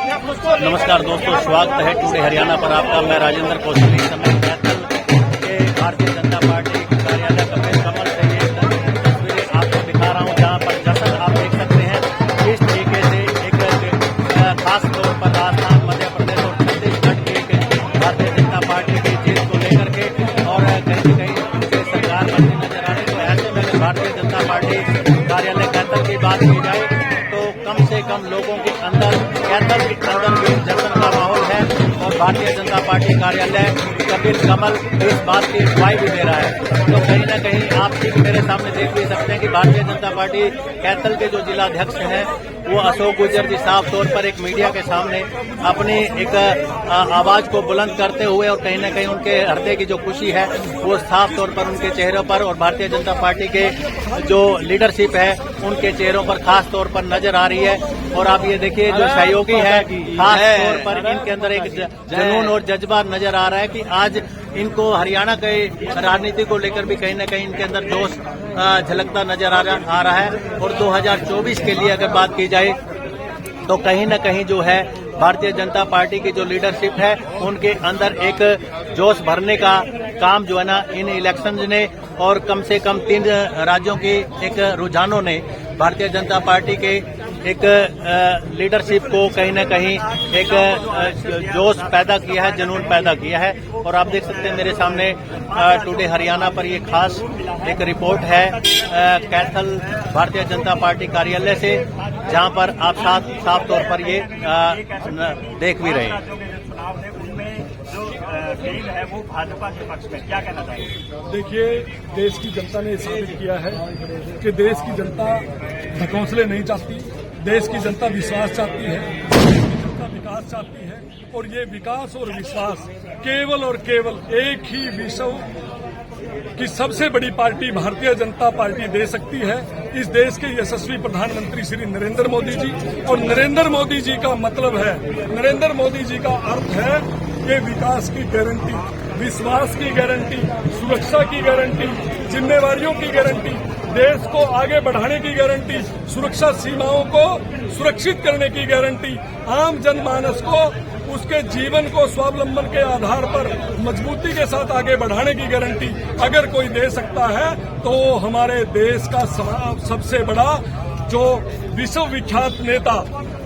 नमस्कार दोस्तों, स्वागत है टुडे हरियाणा पर आपका। मैं राजेंद्र कौशल। इस समय कैथल के भारतीय जनता पार्टी कार्यालय कपिल कमल से ये तस्वीरें आपको दिखा रहा हूं, जहां पर जश्न आप देख सकते हैं। इस तरीके से एक खास तौर पर राजस्थान, मध्य प्रदेश और छत्तीसगढ़ के भारतीय जनता पार्टी की जीत को लेकर के और कहीं कहीं उनके सरकार बनती नजर आ रही। तो ऐसे में भारतीय जनता पार्टी कार्यालय कैथल की बात की जाए तो कम से कम लोगों के अंदर कैथल के अंदर भी जश्न का माहौल है और भारतीय जनता पार्टी कार्यालय कपिल कमल इस बात की अगुवाई भी दे रहा है। तो कहीं न कहीं आप ठीक मेरे सामने देख भी सकते हैं कि भारतीय जनता पार्टी कैथल के जो जिलाध्यक्ष हैं वो अशोक गुर्जर जी साफ तौर पर एक मीडिया के सामने अपनी एक आवाज को बुलंद करते हुए और कहीं न कहीं उनके हृदय की जो खुशी है वो साफ तौर पर उनके चेहरों पर और भारतीय जनता पार्टी के जो लीडरशिप है उनके चेहरों पर खास तौर पर नजर आ रही है। और आप ये देखिए, जो सहयोगी है खास तौर पर इनके अंदर एक जुनून और जज्बा नजर आ रहा है कि आज इनको हरियाणा के राजनीति को लेकर भी कहीं न कहीं इनके अंदर जोश झलकता नजर आ रहा है। और 2024 के लिए अगर बात की जाए तो कहीं न कहीं जो है भारतीय जनता पार्टी की जो लीडरशिप है उनके अंदर एक जोश भरने का काम जो है ना इन इलेक्शंस ने और कम से कम 3 राज्यों की एक रुझानों ने भारतीय जनता पार्टी के एक लीडरशिप को कहीं न कहीं एक जोश पैदा किया है, जुनून पैदा किया है। और आप देख सकते हैं मेरे सामने टुडे हरियाणा पर ये खास एक रिपोर्ट है कैथल भारतीय जनता पार्टी कार्यालय से, जहां पर आप साफ तौर पर ये देख भी रहे हैं। लीड है वो भाजपा के पक्ष में, क्या कहना चाहिए? देखिए, देश की जनता ने साबित किया है कि देश की जनता ढकोसले नहीं चाहती, देश की जनता विश्वास चाहती है, देश की जनता विकास चाहती है। और ये विकास और विश्वास केवल और केवल एक ही विश्व की सबसे बड़ी पार्टी भारतीय जनता पार्टी दे सकती है। इस देश के यशस्वी प्रधानमंत्री श्री नरेंद्र मोदी जी, और नरेंद्र मोदी जी का मतलब है, नरेंद्र मोदी जी का अर्थ है कि विकास की गारंटी, विश्वास की गारंटी, सुरक्षा की गारंटी, जिम्मेवारियों की गारंटी, देश को आगे बढ़ाने की गारंटी, सुरक्षा सीमाओं को सुरक्षित करने की गारंटी, आम जनमानस को उसके जीवन को स्वावलंबन के आधार पर मजबूती के साथ आगे बढ़ाने की गारंटी अगर कोई दे सकता है तो हमारे देश का सबसे बड़ा जो विश्व विख्यात नेता,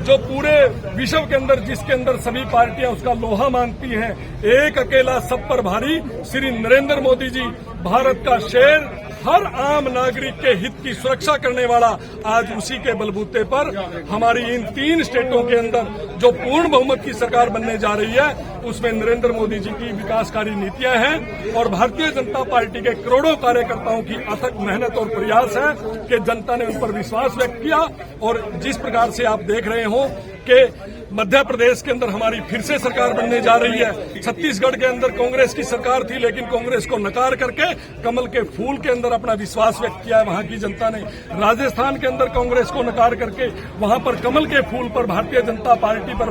जो पूरे विश्व के अंदर, जिसके अंदर सभी पार्टियां उसका लोहा मानती हैं, एक अकेला सब पर भारी श्री नरेंद्र मोदी जी, भारत का शेर, हर आम नागरिक के हित की सुरक्षा करने वाला, आज उसी के बलबूते पर हमारी इन 3 स्टेटों के अंदर जो पूर्ण बहुमत की सरकार बनने जा रही है उसमें नरेंद्र मोदी जी की विकासकारी नीतियां हैं। और भारतीय जनता पार्टी के करोड़ों कार्यकर्ताओं की अथक मेहनत और प्रयास है कि जनता ने उन पर विश्वास व्यक्त किया। और जिस प्रकार से आप देख रहे हो कि मध्य प्रदेश के अंदर हमारी फिर से सरकार बनने जा रही है, छत्तीसगढ़ के अंदर कांग्रेस की सरकार थी लेकिन कांग्रेस को नकार करके कमल के फूल के अंदर अपना विश्वास व्यक्त किया है वहां की जनता ने, राजस्थान के अंदर कांग्रेस को नकार करके वहां पर कमल के फूल पर भारतीय जनता पार्टी पर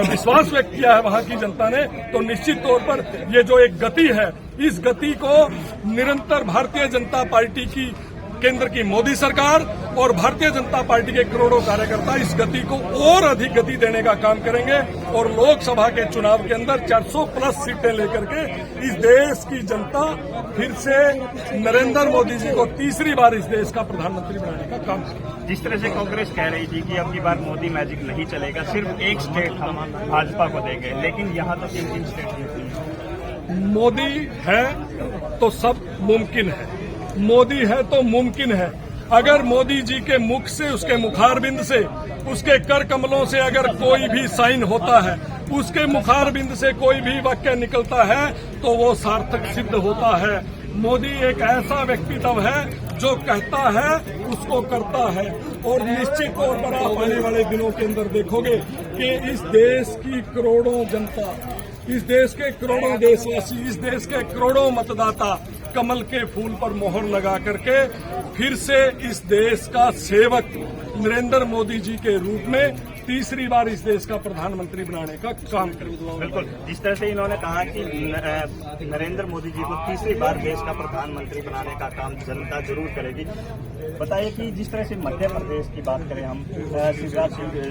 विश्वास व्यक्त किया है वहां की जनता ने। तो निश्चित तौर पर ये जो एक गति है, इस गति को निरंतर भारतीय जनता पार्टी की केंद्र की मोदी सरकार और भारतीय जनता पार्टी के करोड़ों कार्यकर्ता इस गति को और अधिक गति देने का काम करेंगे। और लोकसभा के चुनाव के अंदर 400+ सीटें लेकर के इस देश की जनता फिर से नरेंद्र मोदी जी को तीसरी बार इस देश का प्रधानमंत्री बनाने का काम करेगी। जिस तरह से कांग्रेस कह रही थी कि अब की बार मोदी मैजिक नहीं चलेगा, सिर्फ एक स्टेट हम भाजपा को देंगे, लेकिन यहाँ तो 3 स्टेट मोदी है तो सब मुमकिन है, मोदी है तो मुमकिन है। अगर मोदी जी के मुख से, उसके मुखारबिंद से, उसके कर कमलों से अगर कोई भी साइन होता है, उसके मुखारबिंद से कोई भी वाक्य निकलता है तो वो सार्थक सिद्ध होता है। मोदी एक ऐसा व्यक्तित्व है जो कहता है उसको करता है। और निश्चित तौर पर आप आने वाले दिनों के अंदर देखोगे कि इस देश की करोड़ों जनता, इस देश के करोड़ों देशवासी, इस देश के करोड़ों मतदाता कमल के फूल पर मोहर लगा करके फिर से इस देश का सेवक नरेंद्र मोदी जी के रूप में तीसरी बार इस देश का प्रधानमंत्री बनाने का काम करेंगे। बिल्कुल, जिस तरह से इन्होंने कहा कि नरेंद्र मोदी जी को तीसरी बार देश का प्रधानमंत्री बनाने का काम जनता जरूर करेगी। बताइए कि जिस तरह से मध्य प्रदेश की बात करें हम, शिवराज सिंह